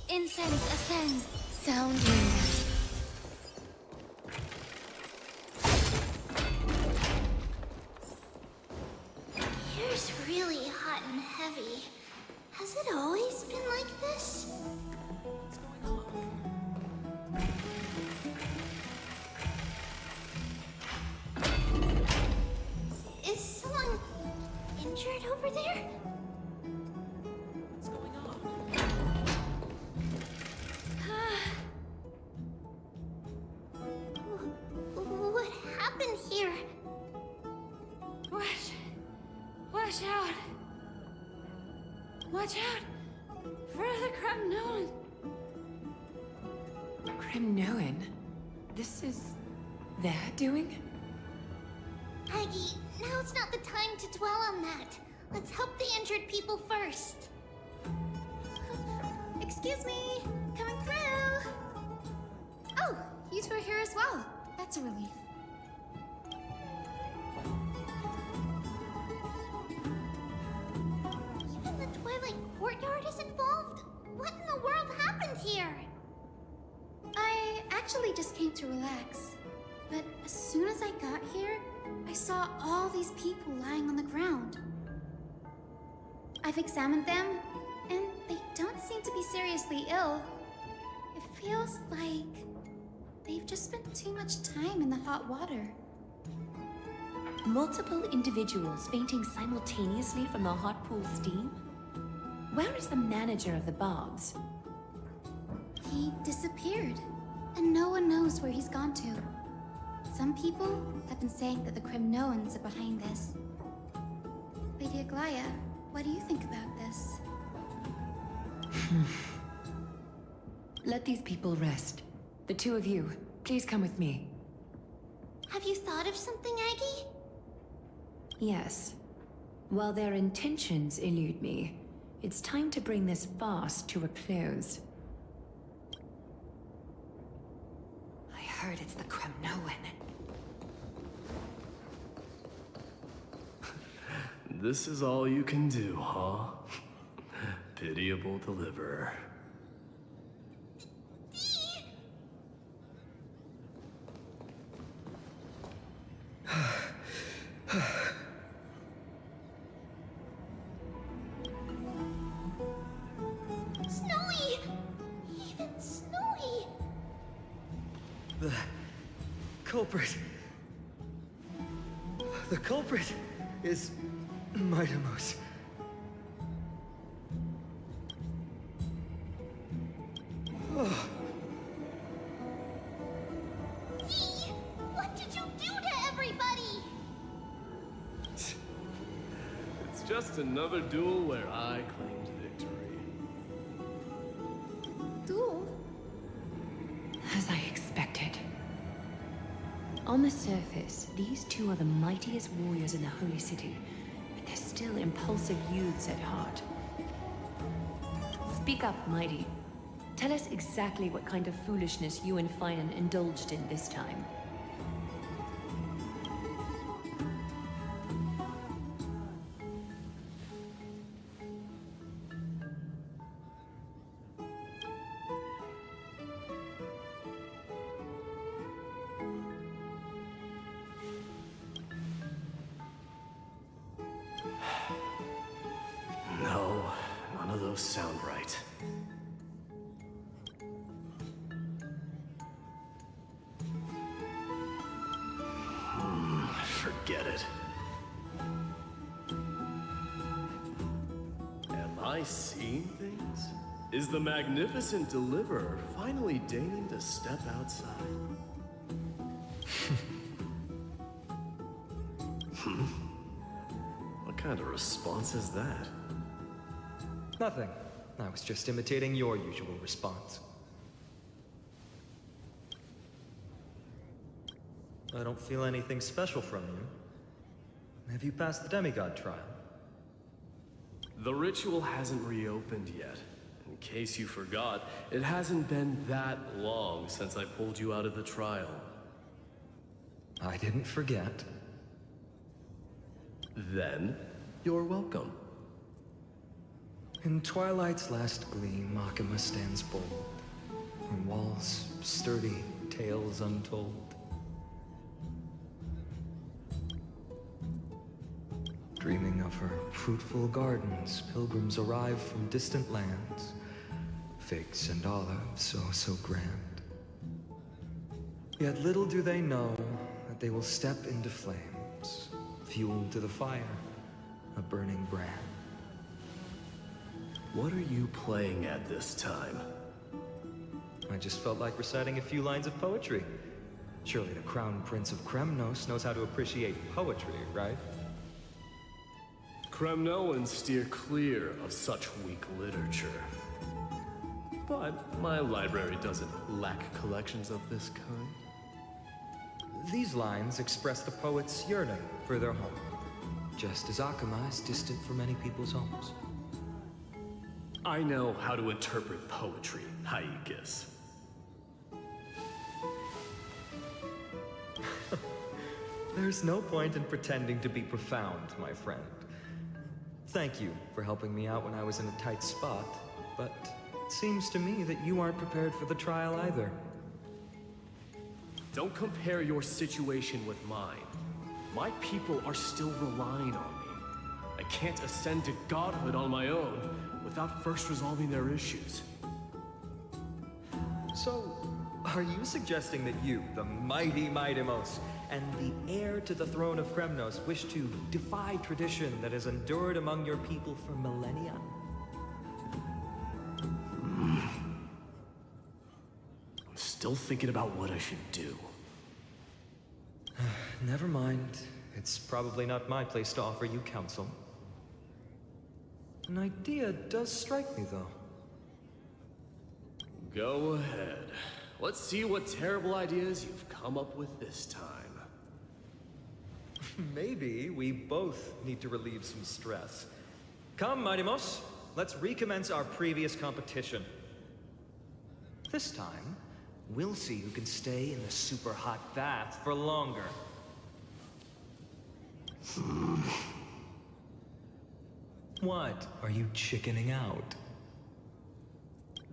Incense ascends, sounding. Here's really hot and heavy. Has it always been like this? What's going on? Is someone injured over there? What's going on? What happened here? Watch out! Watch out for the Kremnoan! Kremnoan? This is their doing? Aggie, now's not the time to dwell on that. Let's help the injured people first. Excuse me, coming through! Oh, you two are here as well. That's a relief. Even the Twilight Courtyard is involved? What in the world happened here? I actually just came to relax. But as soon as I got here, I saw all these people lying on the ground. I've examined them, and they don't seem to be seriously ill. It feels like they've just spent too much time in the hot water. Multiple individuals fainting simultaneously from the hot pool steam? Where is the manager of the Bobs? He disappeared, and no one knows where he's gone to. Some people have been saying that the Kremnoans are behind this. Lady Aglaya, what do you think about this? Let these people rest. The two of you, please come with me. Have you thought of something, Aggie? Yes. While their intentions elude me, it's time to bring this farce to a close. I heard it's the Kremnoan. This is all you can do, huh? Pitiable deliverer. Snowy! Even Snowy! The culprit. The culprit is Mightimos. Oh, Dee! What did you do to everybody? It's just another duel where I claimed victory. Duel? As I expected. On the surface, these two are the mightiest warriors in the Holy City, but they're still impulsive youths at heart. Speak up, Mighty. Tell us exactly what kind of foolishness you and Finan indulged in this time. No, none of those sound right. Forget it. Am I seeing things? Is the magnificent deliverer finally deigning to step outside? What kind of response is that? nothing. I was just imitating your usual response. I don't feel anything special from you. Have you passed the demigod trial? The ritual hasn't reopened yet. In case you forgot, it hasn't been that long since I pulled you out of the trial. I didn't forget. Then, you're welcome. In twilight's last gleam, Makima stands bold. Her walls sturdy, tales untold. Dreaming of her fruitful gardens, pilgrims arrive from distant lands. Figs and olives, oh so grand. Yet little do they know that they will step into flames, fuel to the fire, a burning brand. What are you playing at this time? I just felt like reciting a few lines of poetry. Surely the Crown Prince of Kremnos knows how to appreciate poetry, right? Kremnoans steer clear of such weak literature. But my library doesn't lack collections of this kind. These lines express the poet's yearning for their home, just as Akama is distant from many people's homes. I know how to interpret poetry, Haikis. There's no point in pretending to be profound, my friend. Thank you for helping me out when I was in a tight spot, but it seems to me that you aren't prepared for the trial either. Don't compare your situation with mine. My people are still relying on me. I can't ascend to godhood on my own without first resolving their issues. So, are you suggesting that you, the mighty Mightimos, and the heir to the throne of Kremnos wish to defy tradition that has endured among your people for millennia? I'm still thinking about what I should do. Never mind. It's probably not my place to offer you counsel. An idea does strike me, though. Go ahead. Let's see what terrible ideas you've come up with this time. Maybe we both need to relieve some stress. Come, Mightimos, let's recommence our previous competition. This time, we'll see who can stay in the super hot bath for longer. What? Are you chickening out?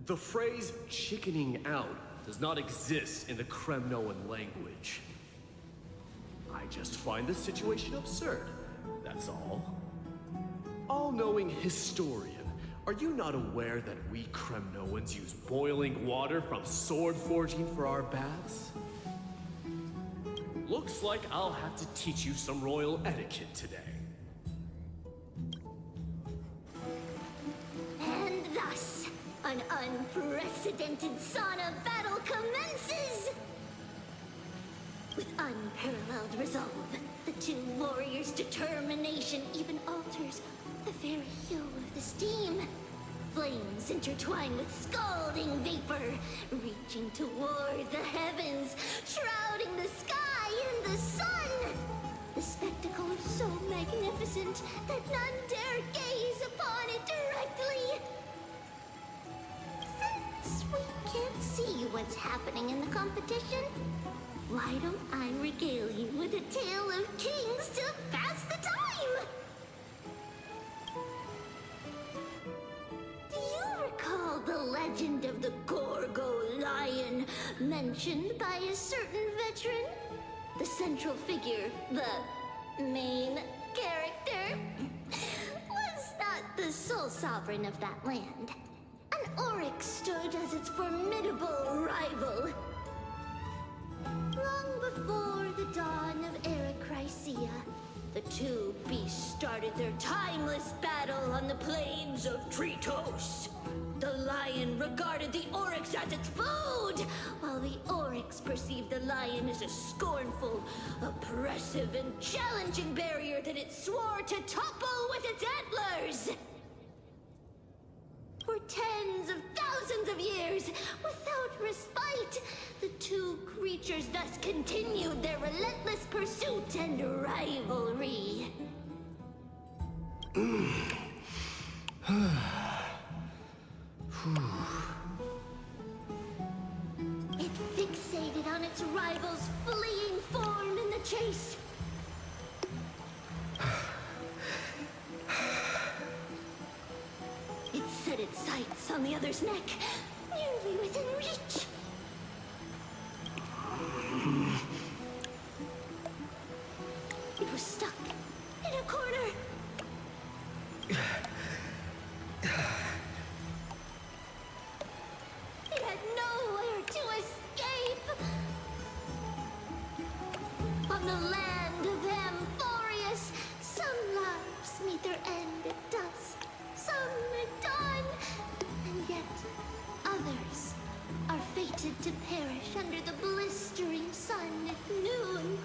The phrase chickening out does not exist in the Kremnoan language. I just find the situation absurd, that's all. All-knowing historian, are you not aware that we Kremnoans use boiling water from sword forging for our baths? Looks like I'll have to teach you some royal etiquette today. And thus, an unprecedented sauna battle commences! With unparalleled resolve, the two warriors' determination even alters the very hue of the steam. Flames intertwine with scalding vapor, reaching toward the heavens, shrouding the sky in the sun. The spectacle is so magnificent that none dare gaze upon it directly. Since we can't see what's happening in the competition, why don't I regale you with a tale of kings to pass the time? Do you recall the legend of the Gorgo lion mentioned by a certain veteran? The central figure, the main character, was not the sole sovereign of that land. An oryx stood as its formidable rival. Long before the dawn of Erechrysia, the two beasts started their timeless battle on the plains of Tritos. The lion regarded the oryx as its food, while the oryx perceived the lion as a scornful, oppressive, and challenging barrier that it swore to topple with its antlers. For tens of thousands of years, without respite, the two creatures thus continued their relentless pursuit and rivalry. It fixated on its rival's fleeing form in the chase. Its set its sights on the other's neck, nearly within reach. It was stuck in a corner. It had nowhere to escape. On the land of amphoreus, some lives meet their end at dusk, some at dawn, and yet others are fated to perish under the blistering sun at noon.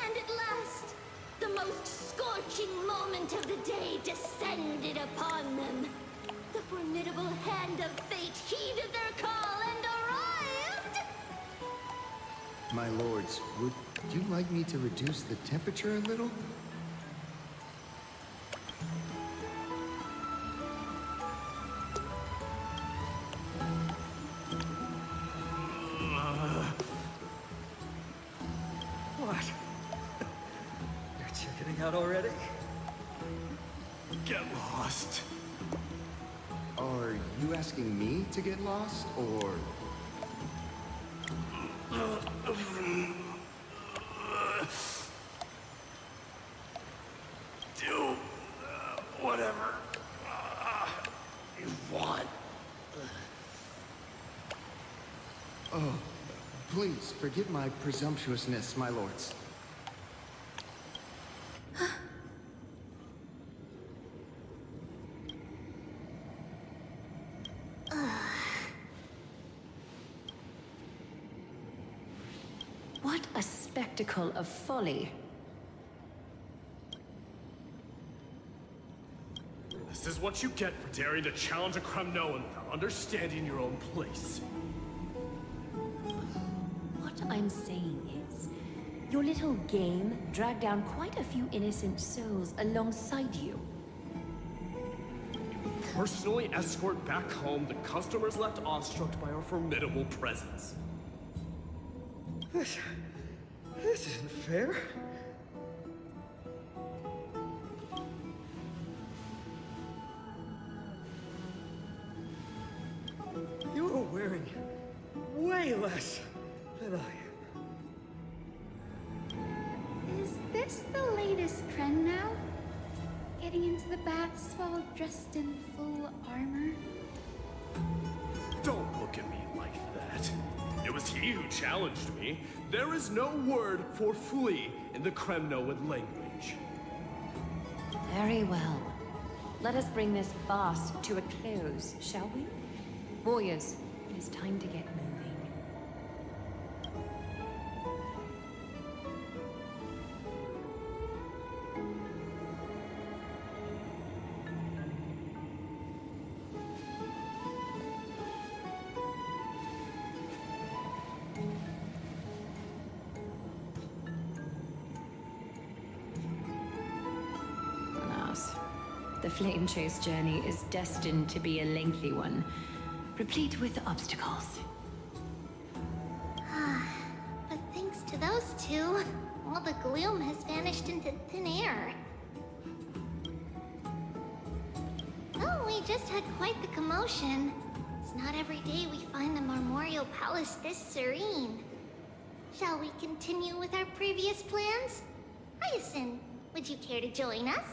And at last, the most scorching moment of the day descended upon them. The formidable hand of fate heeded their call and arrived! My lords, would you like me to reduce the temperature a little? What? You're chickening out already? Get lost. Are you asking me to get lost, or... Do whatever you want. Oh, please, forgive my presumptuousness, my lords. What a spectacle of folly. This is what you get for daring to challenge a Kremnoan without understanding your own place. What I'm saying is, your little game dragged down quite a few innocent souls alongside you. Personally escort back home the customers left awestruck by our formidable presence. This isn't fair. You are wearing way less than I am. Is this the latest trend now? Getting into the baths while dressed in full armor? Don't look at me like that. It was he who challenged me. There is no word for flee in the Kremnoan language. Very well. Let us bring this farce to a close, shall we? Warriors, it is time to get moving. Alas, the flame chase journey is destined to be a lengthy one, replete with obstacles. But thanks to those two, all the gloom has vanished into thin air. Oh, we just had quite the commotion. It's not every day we find the Memorial Palace this serene. Shall we continue with our previous plans? Hyacinth, would you care to join us?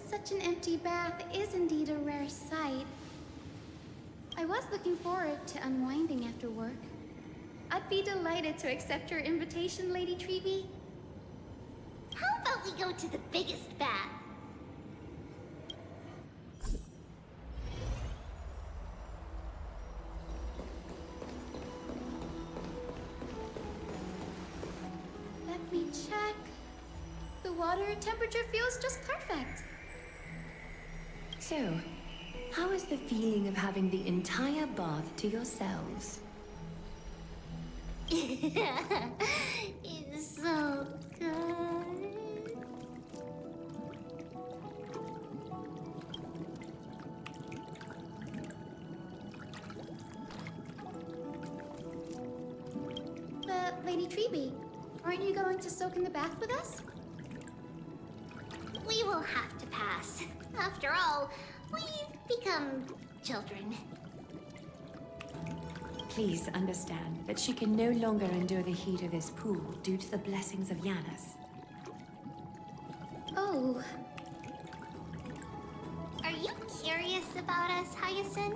Such an empty bath is indeed a rare sight. I was looking forward to unwinding after work. I'd be delighted to accept your invitation, Lady Treeby. How about we go to the biggest bath? Let me check. The water temperature feels just perfect. So, how is the feeling of having the entire bath to yourselves? It's so good. But, Lady Treeby, aren't you going to soak in the bath with us? We will will have to pass. After all, we've become children. Please understand that she can no longer endure the heat of this pool due to the blessings of Yanis. Oh, Are you curious about us, Hyacinth?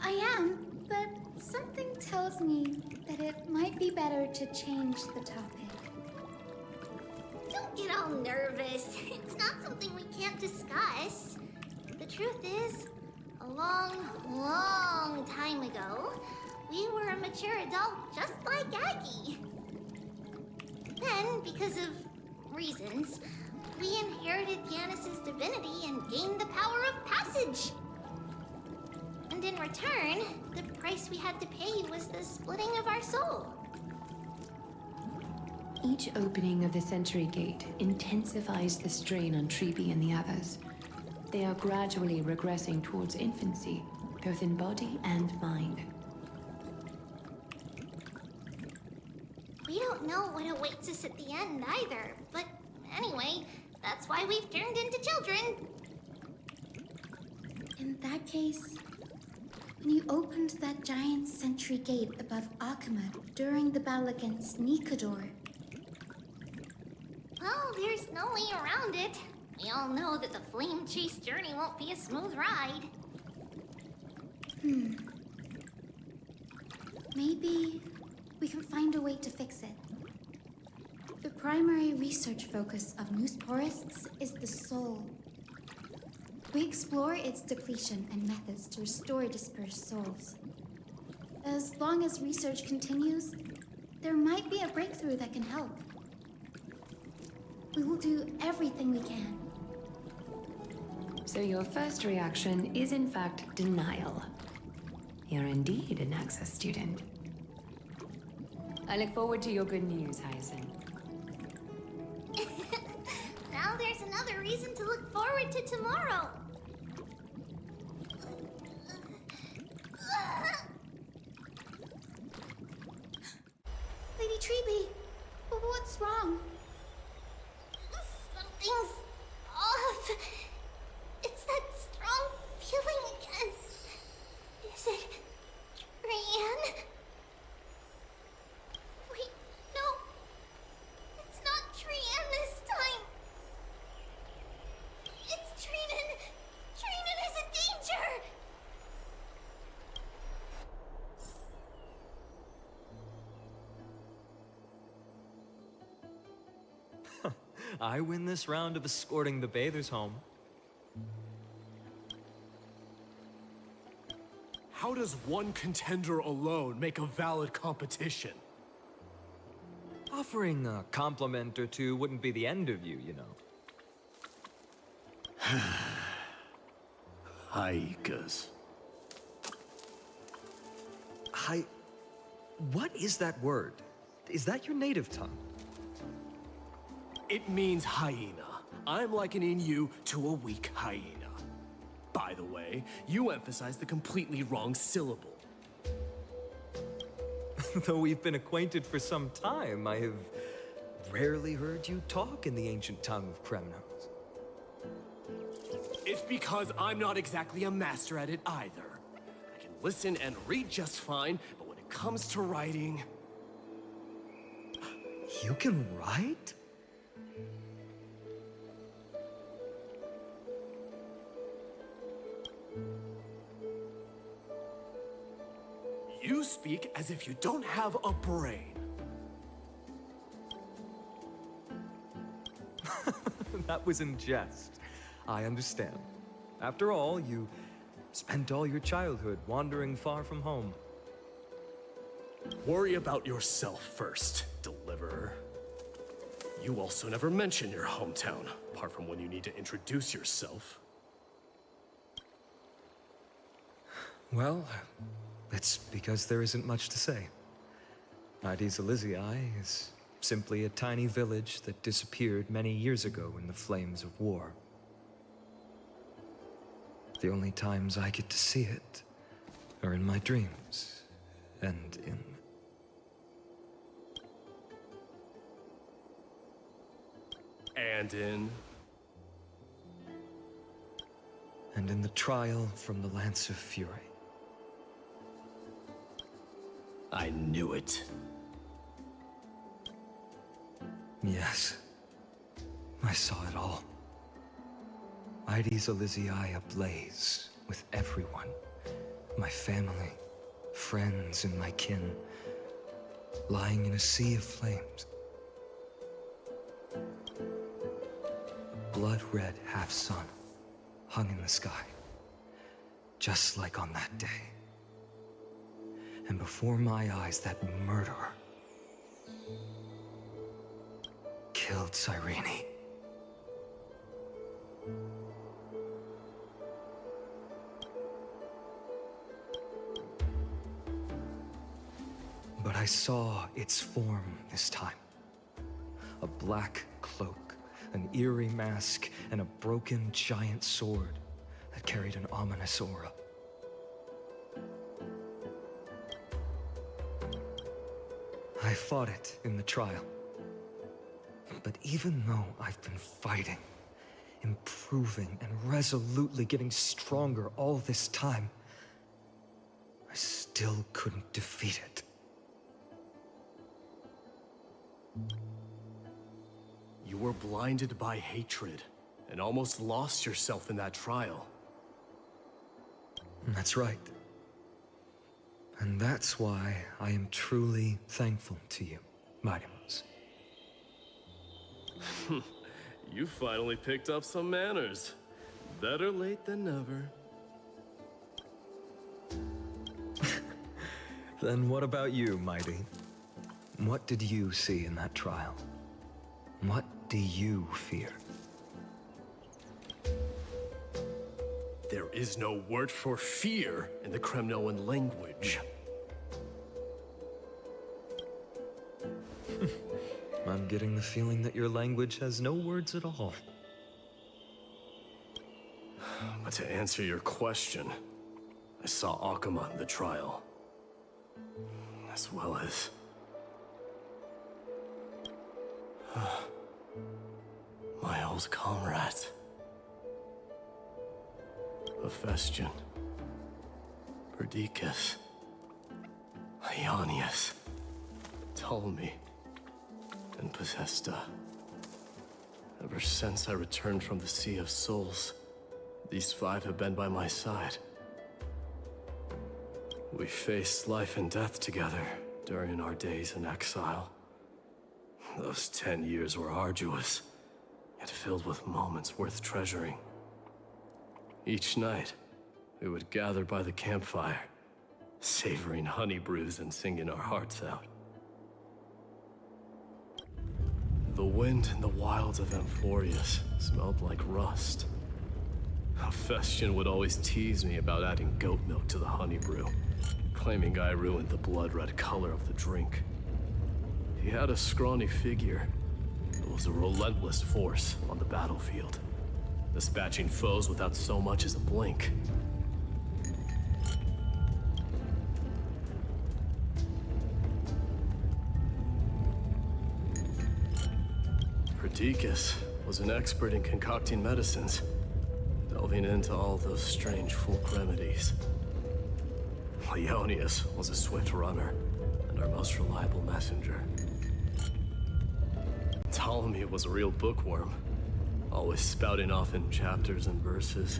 I am, but something tells me that it might be better to change the topic. Don't get all nervous. It's not something we can't discuss. The truth is, a long, long time ago, we were a mature adult just like Aggie. Then, because of reasons, we inherited Yanis's divinity and gained the power of passage. And in return, the price we had to pay was the splitting of our soul. Each opening of the Century Gate intensifies the strain on Treeby and the others. They are gradually regressing towards infancy, both in body and mind. We don't know what awaits us at the end either, but anyway, that's why we've turned into children. In that case, when you opened that giant sentry gate above Akama during the battle against Nikador, Well, there's no way around it. We all know that the flame chase journey won't be a smooth ride. maybe we can find a way to fix it. The primary research focus of Noosporists is the soul. We explore its depletion and methods to restore dispersed souls. As long as research continues, there might be a breakthrough that can help. We will do everything we can. So your first reaction is in fact denial. You're indeed an Access student. I look forward to your good news, Hyacinth. Now there's another reason to look forward to tomorrow. Lady Treeby, what's wrong? Something's off. It's that strong feeling again. Is it Trian? Wait, no. It's not Trian this time. It's Trinan. Trinan is in danger. I win this round of escorting the bathers home. How does one contender alone make a valid competition? Offering a compliment or two wouldn't be the end of you, you know. Haikas. What is that word? Is that your native tongue? It means hyena. I'm likening you to a weak hyena. By the way, you emphasize the completely wrong syllable. Though we've been acquainted for some time, I have rarely heard you talk in the ancient tongue of Kremnos. It's because I'm not exactly a master at it either. I can listen and read just fine, but when it comes to writing... You can write? You speak as if you don't have a brain. That was in jest. I understand. After all, you spent all your childhood wandering far from home. Worry about yourself first, Deliverer. You also never mention your hometown, apart from when you need to introduce yourself. Well, it's because there isn't much to say. Ides Elysiae is simply a tiny village that disappeared many years ago in the flames of war. The only times I get to see it are in my dreams and in... And in... And in the trial from the Lance of Fury. I knew it. Yes. I saw it all. Ides Elysiae ablaze with everyone. My family, friends, and my kin. Lying in a sea of flames. A blood-red half-sun hung in the sky. Just like on that day. And before my eyes, that murderer killed Cyrene. But I saw its form this time. A black cloak, an eerie mask, and a broken giant sword that carried an ominous aura. I fought it in the trial. But even though I've been fighting, improving, and resolutely getting stronger all this time, I still couldn't defeat it. You were blinded by hatred and almost lost yourself in that trial. That's right. And that's why I am truly thankful to you, Mightymouse. You finally picked up some manners. Better late than never. Then what about you, Mighty? What did you see in that trial? What do you fear? There is no word for fear in the Kremnoan language. I'm getting the feeling that your language has no words at all. But to answer your question, I saw Akuma in the trial. As well as... my old comrade. Hephaestion. Perdiccas. Ionius. Ptolemy. And Possesta. Ever since I returned from the Sea of Souls, these five have been by my side. We faced life and death together during our days in exile. Those 10 years were arduous, yet filled with moments worth treasuring. Each night, we would gather by the campfire, savoring honey brews and singing our hearts out. The wind in the wilds of amphoreus smelled like rust. Hephaestion would always tease me about adding goat milk to the honey brew, claiming I ruined the blood-red color of the drink. He had a scrawny figure, but was a relentless force on the battlefield, dispatching foes without so much as a blink. Perdiccas was an expert in concocting medicines, delving into all those strange folk remedies. Ionius was a swift runner and our most reliable messenger. Ptolemy was a real bookworm, always spouting off in chapters and verses.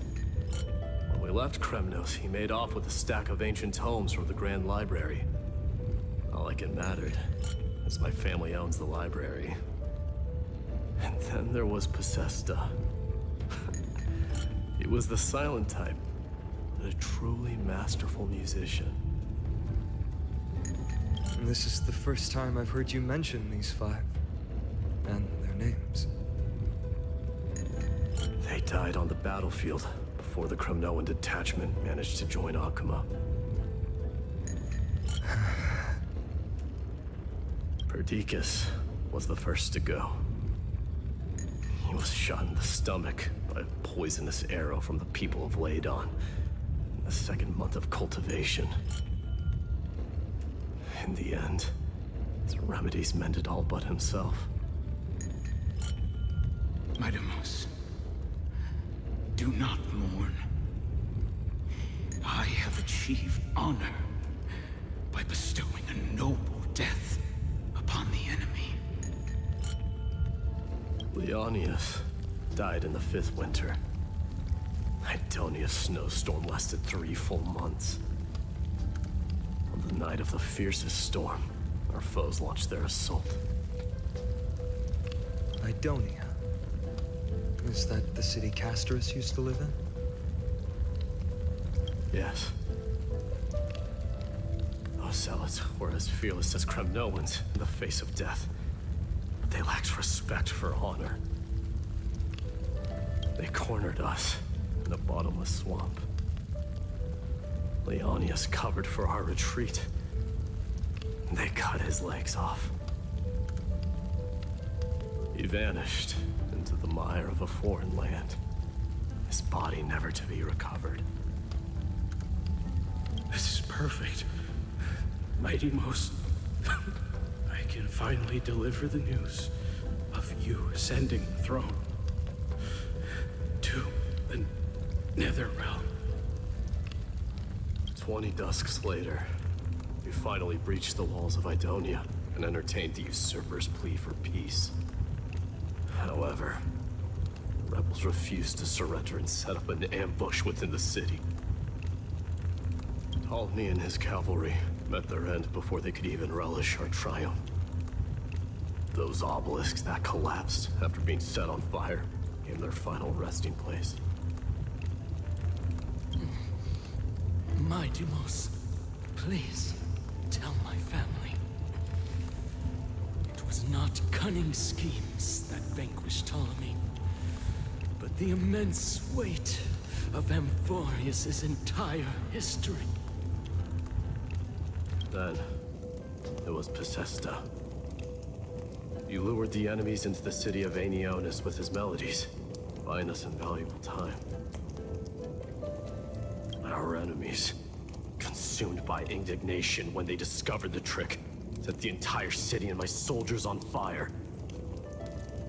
When we left Kremnos, he made off with a stack of ancient tomes from the Grand Library. Not like it mattered, as my family owns the library. And then there was Possesta. He was the silent type, but a truly masterful musician. This is the first time I've heard you mention these five, and their names. They died on the battlefield before the Kremnoan detachment managed to join Akuma. Perdiccas was the first to go. He was shot in the stomach by a poisonous arrow from the people of Ladon in the second month of cultivation. In the end, his remedies mended all but himself. Demos, do not mourn. I have achieved honor by bestowing a noble death upon the enemy. Leonius died in the 5th winter. Idonia's snowstorm lasted 3 full months. On the night of the fiercest storm, our foes launched their assault. Idonia. Is that the city Castorus used to live in? Yes. Those zealots were as fearless as Kremnoans in the face of death. But they lacked respect for honor. They cornered us in a bottomless swamp. Leonius covered for our retreat. They cut his legs off. He vanished into the mire of a foreign land, his body never to be recovered. This is perfect. Mighty Most, I can finally deliver the news of you ascending the throne to the Netherrealm. 20 dusks later, we finally breached the walls of Idonia and entertained the usurper's plea for peace. However, the rebels refused to surrender and set up an ambush within the city. Ptolemy and his cavalry met their end before they could even relish our triumph. Those obelisks that collapsed after being set on fire became their final resting place. Mighty Most, please tell my family. It was not cunning schemes that vanquished Ptolemy, but the immense weight of amphoreus' entire history. Then, it was Pacesta. He lured the enemies into the city of Aenionis with his melodies, buying us invaluable time. Our enemies, consumed by indignation when they discovered the trick, set the entire city and my soldiers on fire.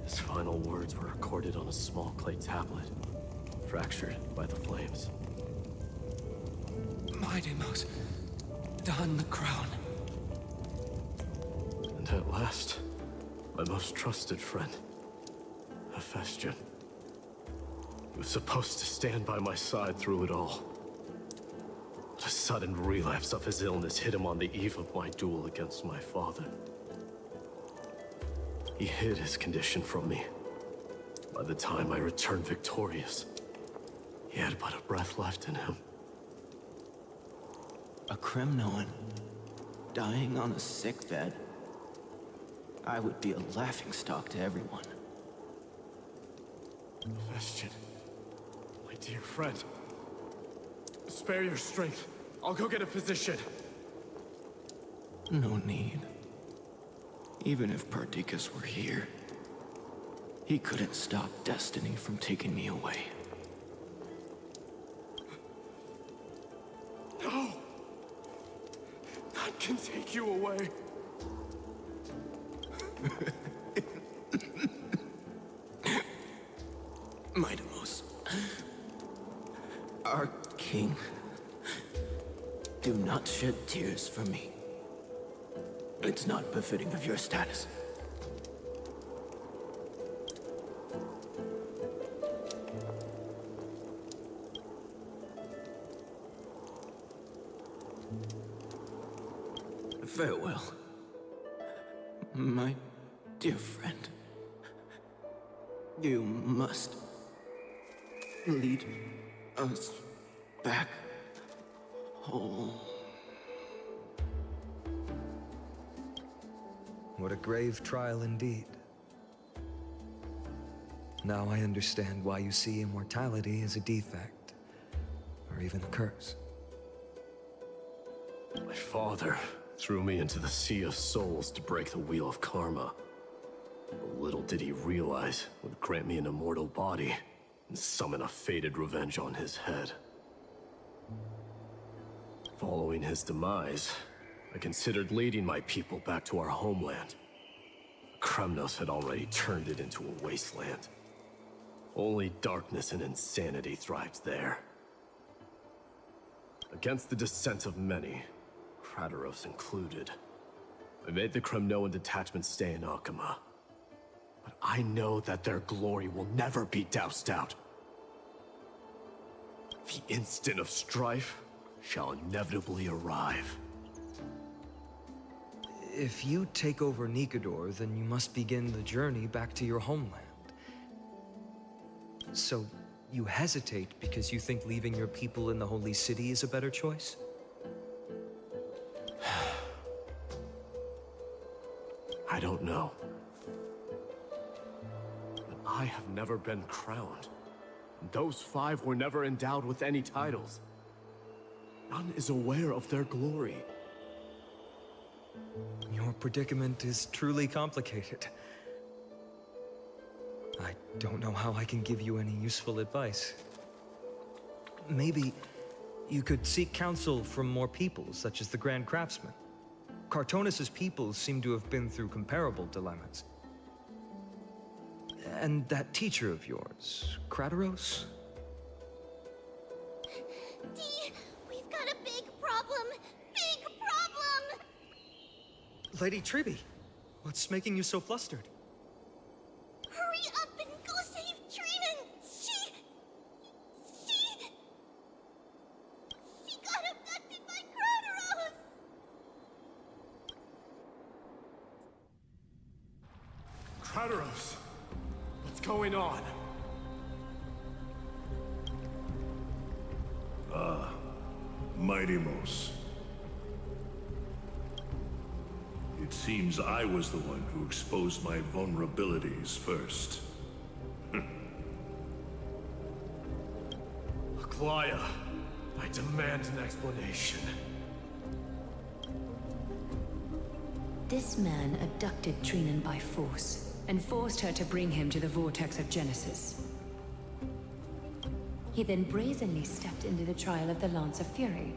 His final words were recorded on a small clay tablet, fractured by the flames. Mighty Most, don the crown. And at last, my most trusted friend, Hephaestion. He was supposed to stand by my side through it all. But a sudden relapse of his illness hit him on the eve of my duel against my father. He hid his condition from me. By the time I returned victorious, he had but a breath left in him. A Kremnoan dying on a sickbed? I would be a laughingstock to everyone. Hephaestion, my dear friend, spare your strength. I'll go get a physician. No need. Even if Perdiccas were here, he couldn't stop destiny from taking me away. No! None can take you away. Mighty Most, our king, do not shed tears for me. It's not befitting of your status. Farewell, my dear friend. You must lead us back home. What a grave trial indeed. Now I understand why you see immortality as a defect, or even a curse. My father threw me into the sea of souls to break the wheel of karma. But little did he realize it would grant me an immortal body and summon a fated revenge on his head. Following his demise, I considered leading my people back to our homeland. Kremnos had already turned it into a wasteland. Only darkness and insanity thrives there. Against the dissent of many, Kratos included, I made the Kremnoan detachment stay in Akama. But I know that their glory will never be doused out. The instant of strife shall inevitably arrive. If you take over Nikodor, then you must begin the journey back to your homeland. So, you hesitate because you think leaving your people in the Holy City is a better choice? I don't know. But I have never been crowned. Those 5 were never endowed with any titles. None is aware of their glory. Your predicament is truly complicated. I don't know how I can give you any useful advice. Maybe you could seek counsel from more peoples, such as the Grand Craftsman. Cartonis' peoples seem to have been through comparable dilemmas. And that teacher of yours, Kratos? Dee, we've got a big problem! Big problem! Lady Triby, what's making you so flustered? Hurry up and go save Trinan! She got abducted by Kratos! Kratos! What's going on? Mighty-Mos. It seems I was the one who exposed my vulnerabilities first. Aglaya, I demand an explanation. This man abducted Trinan by force and forced her to bring him to the vortex of Genesis. He then brazenly stepped into the trial of the Lance of Fury,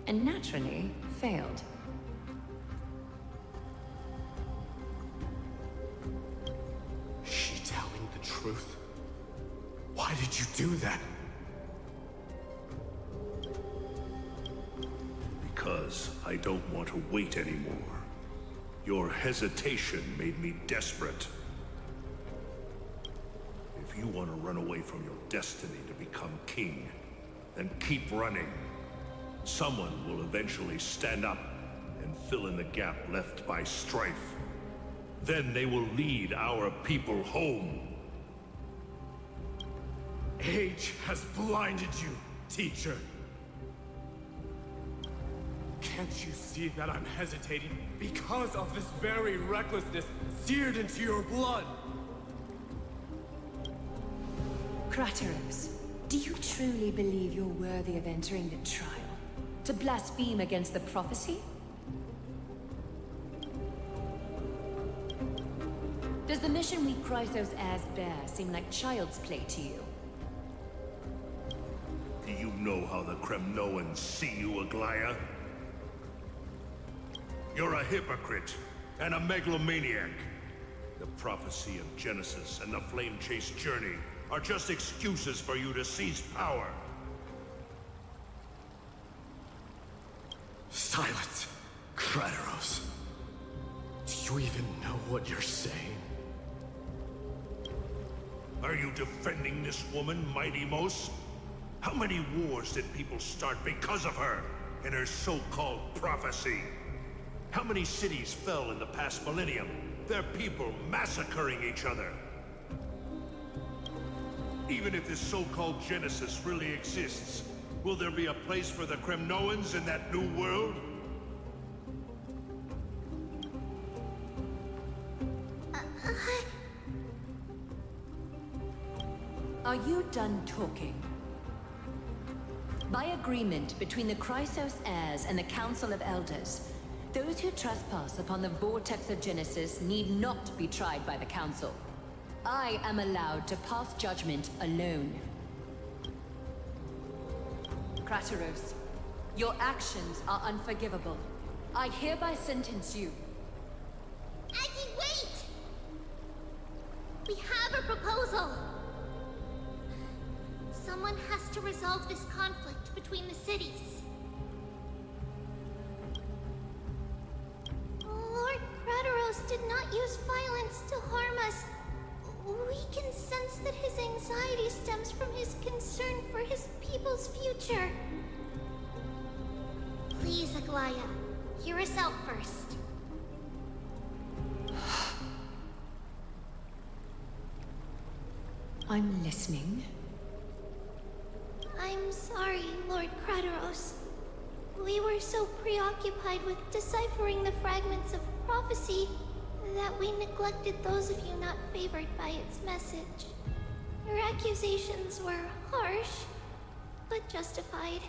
and naturally failed. Is she telling the truth? Why did you do that? Because I don't want to wait anymore. Your hesitation made me desperate. If you want to run away from your destiny to become king, then keep running. Someone will eventually stand up and fill in the gap left by strife. Then they will lead our people home. Age has blinded you, teacher. Can't you see that I'm hesitating because of this very recklessness seared into your blood? Kratos, do you truly believe you're worthy of entering the trial? To blaspheme against the prophecy? Does the mission we Chrysos heirs bear seem like child's play to you? Do you know how the Kremnoans see you, Aglaya? You're a hypocrite and a megalomaniac. The prophecy of Genesis and the Flame Chase journey are just excuses for you to seize power. Silence, Kratos. Do you even know what you're saying? Are you defending this woman, Mighty-Mos? How many wars did people start because of her and her so-called prophecy? How many cities fell in the past millennium? Their people massacring each other. Even if this so-called Genesis really exists, will there be a place for the Kremnoans in that new world? Are you done talking? By agreement between the Chrysos heirs and the Council of Elders, those who trespass upon the vortex of Genesis need not be tried by the Council. I am allowed to pass judgment alone. Kratos, your actions are unforgivable. I hereby sentence you. Aggie, wait! We have a proposal! between the cities. Lord Kratos did not use violence to harm us. We can sense that his anxiety stems from his concern for his people's future. Please, Aglaya, hear us out first. I'm listening. I'm sorry, Lord Kratos. We were so preoccupied with deciphering the fragments of prophecy that we neglected those of you not favored by its message. Your accusations were harsh, but justified.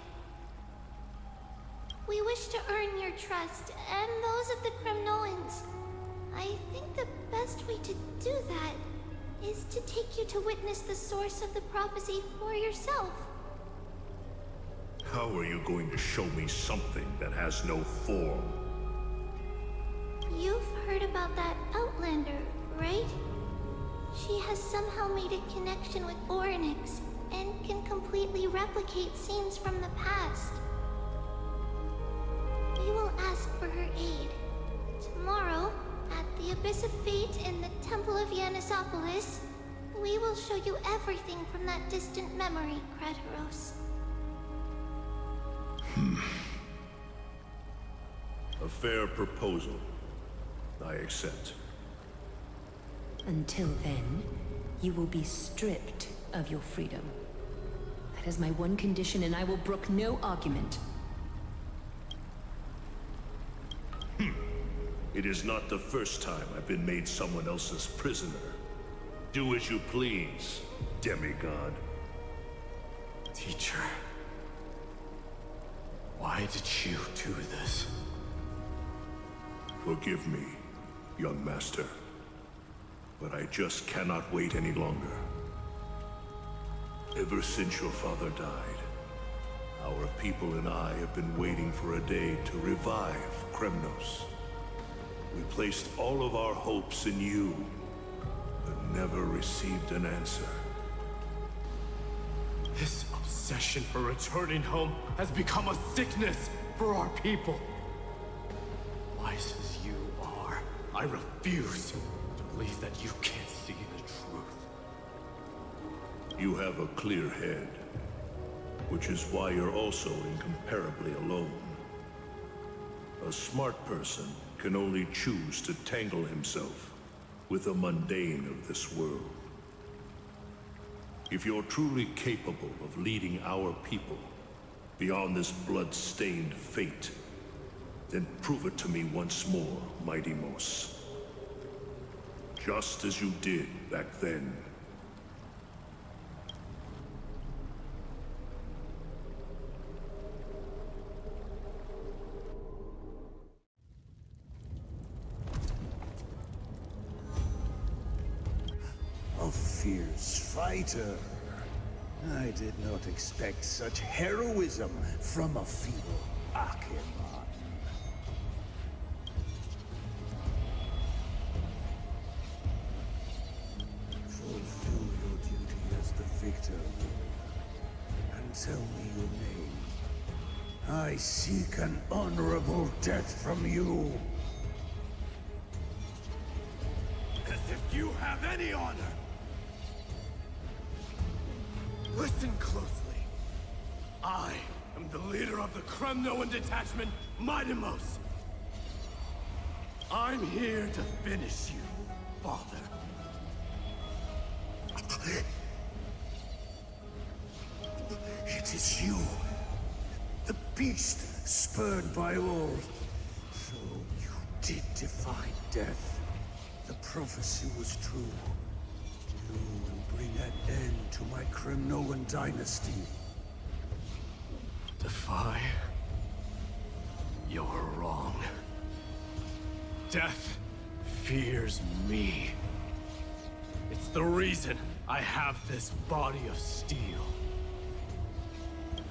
We wish to earn your trust, and those of the Kremnoans. I think the best way to do that is to take you to witness the source of the prophecy for yourself. How are you going to show me something that has no form? You've heard about that Outlander, right? She has somehow made a connection with Orynyx and can completely replicate scenes from the past. We will ask for her aid. Tomorrow, at the Abyss of Fate in the Temple of Yanisopolis, we will show you everything from that distant memory, Kratos. A fair proposal. I accept. Until then, you will be stripped of your freedom. That is my one condition, and I will brook no argument. It is not the first time I've been made someone else's prisoner. Do as you please, demigod. Teacher, why did you do this? Forgive me, young master. But I just cannot wait any longer. Ever since your father died, our people and I have been waiting for a day to revive Kremnos. We placed all of our hopes in you, but never received an answer. This obsession for returning home has become a sickness for our people. Wise as you are, I refuse to believe that you can't see the truth. You have a clear head, which is why you're also incomparably alone. A smart person can only choose to tangle himself with the mundane of this world. If you're truly capable of leading our people beyond this blood-stained fate, then prove it to me once more, Mighty Mos. Just as you did back then. A fierce fighter. I did not expect such heroism from a feeble Acheron. Fulfill your duty as the victor, and tell me your name. I seek an honorable death from you. As if you have any honor! Listen closely. I am the leader of the Kremnoan detachment, Midemos. I'm here to finish you, Father. It is you, the beast spurned by all. So you did defy death. The prophecy was true. You will bring an end to my Kremnoan dynasty. Defy? You're wrong. Death fears me. It's the reason I have this body of steel.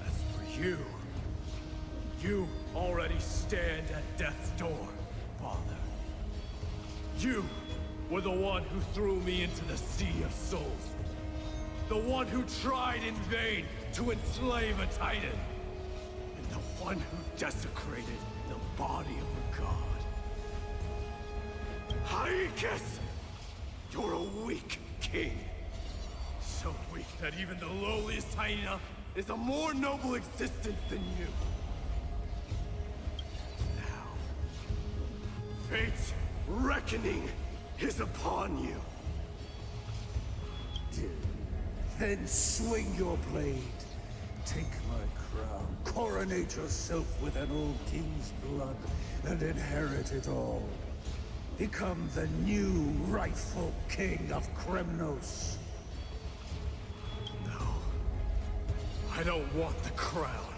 As for you, you already stand at death's door, Father. You were the one who threw me into the Sea of Souls. The one who tried in vain to enslave a Titan. one who desecrated the body of a god. Hyakis! You're a weak king. So weak that even the lowliest hyena is a more noble existence than you. Now, fate's reckoning is upon you. Then swing your blade. Take my crown. Coronate yourself with an old king's blood and inherit it all. Become the new rightful king of Kremnos. No. I don't want the crown.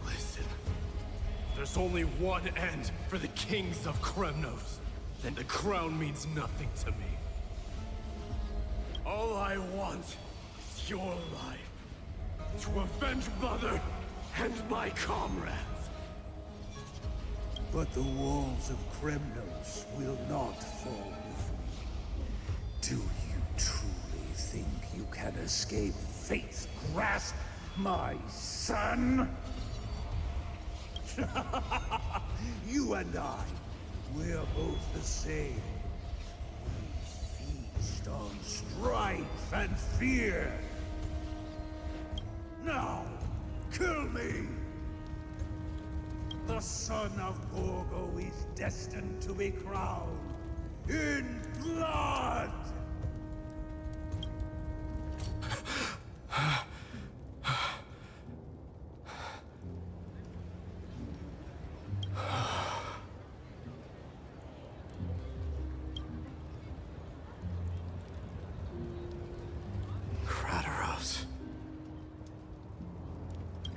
Listen. There's only one end for the kings of Kremnos. Then the crown means nothing to me. All I want is your life. To avenge Mother and my comrades. But the walls of Kremnos will not fall with me. Do you truly think you can escape fate's grasp, my son? You and I, we're both the same. We feast on strife and fear. Now, kill me! The son of Borgo is destined to be crowned in blood!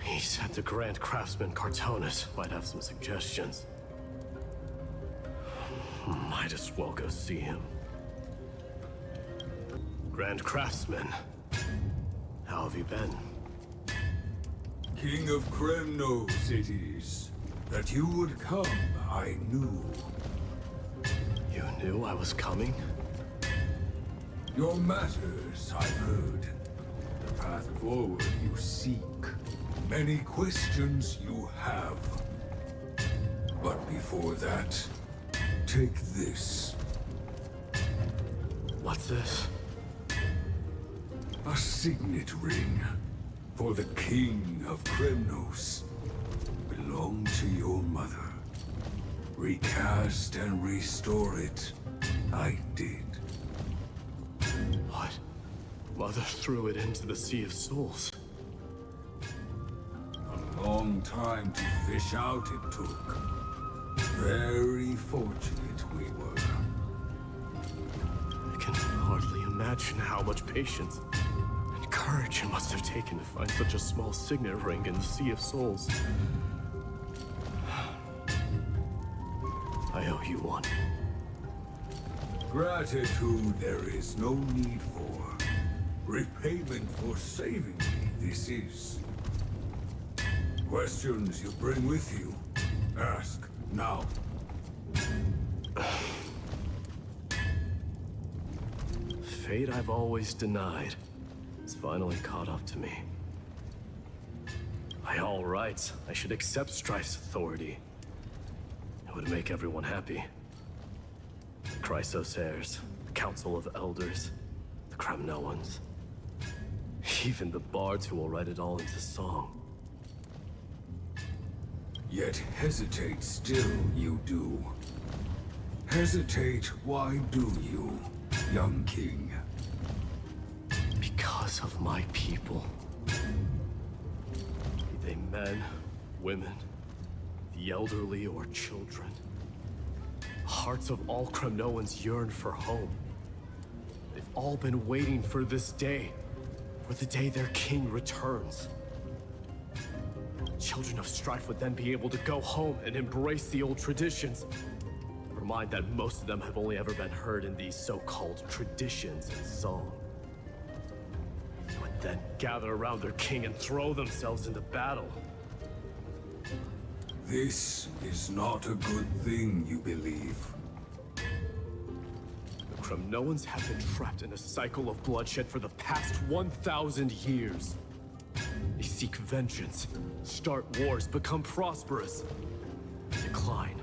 He said the Grand Craftsman Cartonus might have some suggestions. Might as well go see him. Grand Craftsman, how have you been? King of Kremnos it is. That you would come, I knew. You knew I was coming? Your matters, I've heard. The path forward you seek. Many questions you have. But before that, take this. What's this? A signet ring for the King of Kremnos. Belonged to your mother. Recast and restore it. I did. What? Mother threw it into the Sea of Souls. A long time to fish out it took. Very fortunate we were. I can hardly imagine how much patience and courage it must have taken to find such a small signet ring in the Sea of Souls. I owe you one. Gratitude there is no need for. Repayment for saving me, this is. Questions you bring with you, ask now. Fate I've always denied has finally caught up to me. By all rights, I should accept Strife's authority. It would make everyone happy. The Chrysos heirs, the Council of Elders, the Kremnoans. Even the bards who will write it all into song. Yet hesitate still you do. Hesitate, why do you, young king? Because of my people. Be they men, women, the elderly or children. The hearts of all Kremnoans yearn for home. They've all been waiting for this day. For the day their king returns. Children of Strife would then be able to go home and embrace the old traditions. Never mind that most of them have only ever been heard in these so-called traditions and song. They would then gather around their king and throw themselves into battle. This is not a good thing, you believe. The Kremnoans have been trapped in a cycle of bloodshed for the past 1,000 years. They seek vengeance, start wars, become prosperous, decline.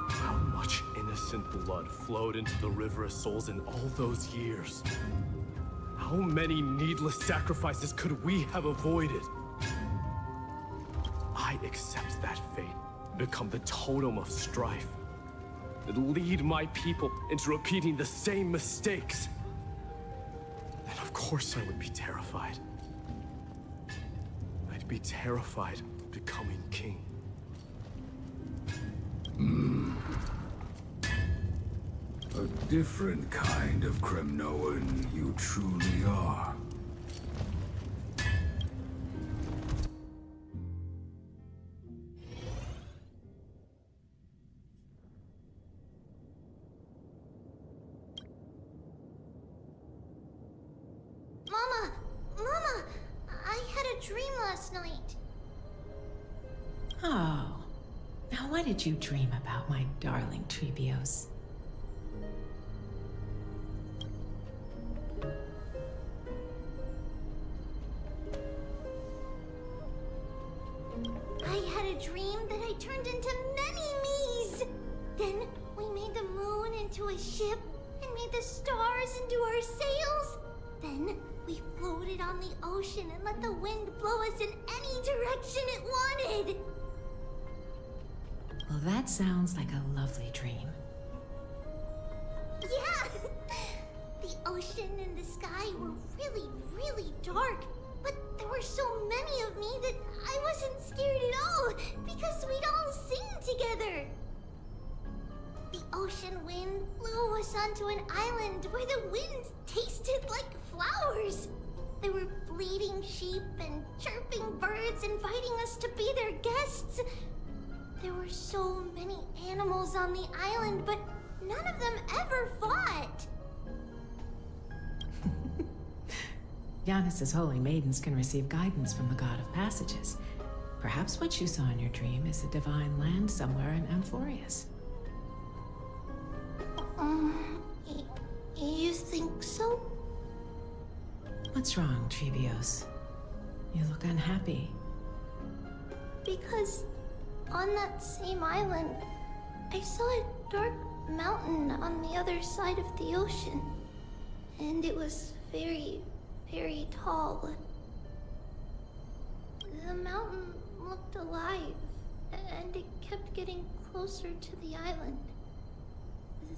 How much innocent blood flowed into the River of Souls in all those years? How many needless sacrifices could we have avoided? I accept that fate, become the totem of strife, that lead my people into repeating the same mistakes. Then of course I would be terrified. I'd be terrified of becoming king. A different kind of Kremnoan you truly are. Mama, I had a dream last night. Oh. Now what did you dream about, my darling Treebios? I had a dream that I turned into many me's. Then we made the moon into a ship and made the stars into our sails. Then we floated on the ocean and let the wind blow us in any direction it wanted. Well, that sounds like a lovely dream. Yeah! The ocean and the sky were really, really dark. But there were so many of me that I wasn't scared at all because we'd all sing together. The ocean wind blew us onto an island where the wind tasted like flowers. There were bleating sheep and chirping birds inviting us to be their guests. There were so many animals on the island, but none of them ever fought. Yanis's holy maidens can receive guidance from the God of Passages. Perhaps what you saw in your dream is a divine land somewhere in Amphoreus. You think so? What's wrong, Treebios? You look unhappy. Because on that same island, I saw a dark mountain on the other side of the ocean. And it was very, very tall. The mountain looked alive, and it kept getting closer to the island.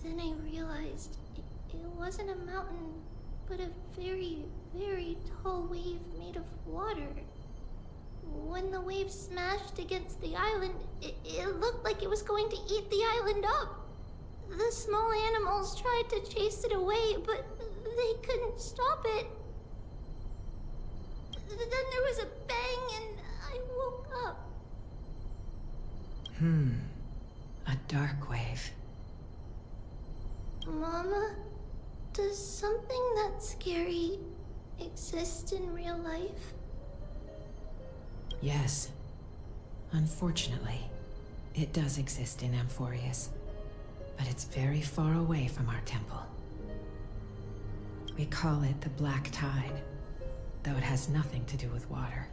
Then I realized it wasn't a mountain, but a very, very tall wave made of water. When the wave smashed against the island, it looked like it was going to eat the island up. The small animals tried to chase it away, but they couldn't stop it. Then there was a bang and I woke up. A dark wave. Mama, does something that scary exist in real life? Yes. Unfortunately, it does exist in Amphoreus, but it's very far away from our temple. We call it the Black Tide, though it has nothing to do with water.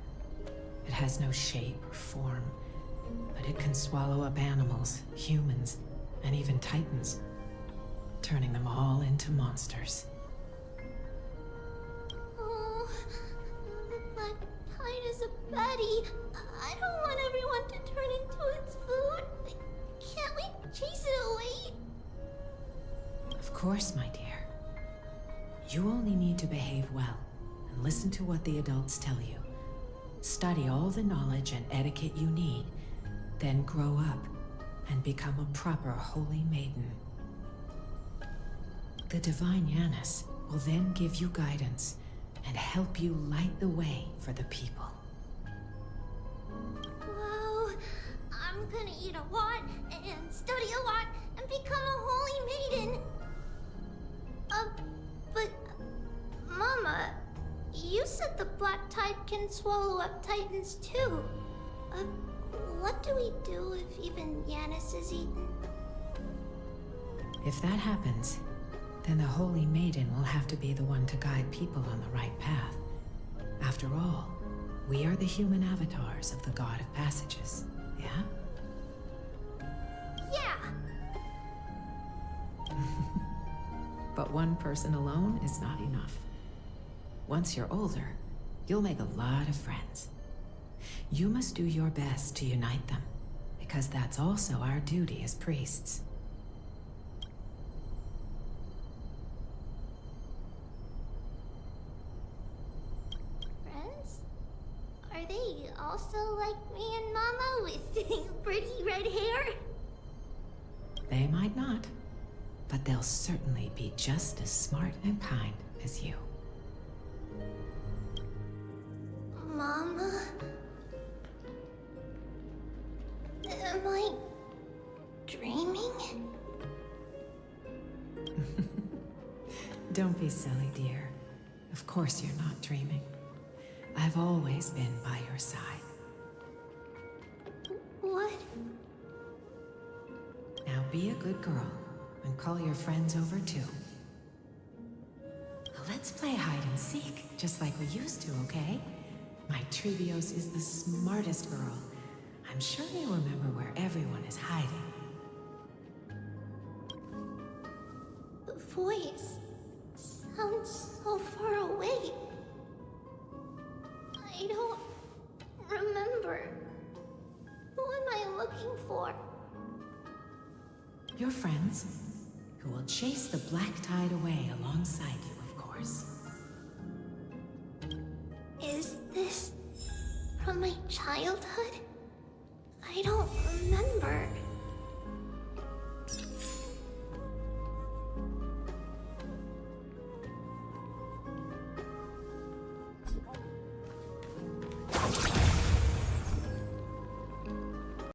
It has no shape or form, but it can swallow up animals, humans, and even titans, turning them all into monsters. Oh, the Black Tide is a baddie. I don't want everyone to turn into its food. Can't we chase it away? Of course, my dear. You only need to behave well and listen to what the adults tell you. Study all the knowledge and etiquette you need, then grow up and become a proper holy maiden. The divine Yanis will then give you guidance and help you light the way for the people. Wow, I'm gonna eat a lot and study a lot and become a holy maiden. But Mama, you said the Black Tide can swallow up titans too. What do we do if even Yanis is eaten? If that happens, then the Holy Maiden will have to be the one to guide people on the right path. After all, we are the human avatars of the God of Passages, yeah? Yeah! But one person alone is not enough. Once you're older, you'll make a lot of friends. You must do your best to unite them, because that's also our duty as priests. Friends? Are they also like me and Mama with pretty red hair? They might not, but they'll certainly be just as smart and kind as you. Mama? Am I dreaming? Don't be silly, dear. Of course you're not dreaming. I've always been by your side. What? Now be a good girl and call your friends over too. Let's play hide and seek, just like we used to, okay? My Trebios is the smartest girl. I'm sure you remember where everyone is hiding. The voice sounds so far away. I don't remember. Who am I looking for? Your friends, who will chase the black tide away alongside you, of course. Is this from my childhood?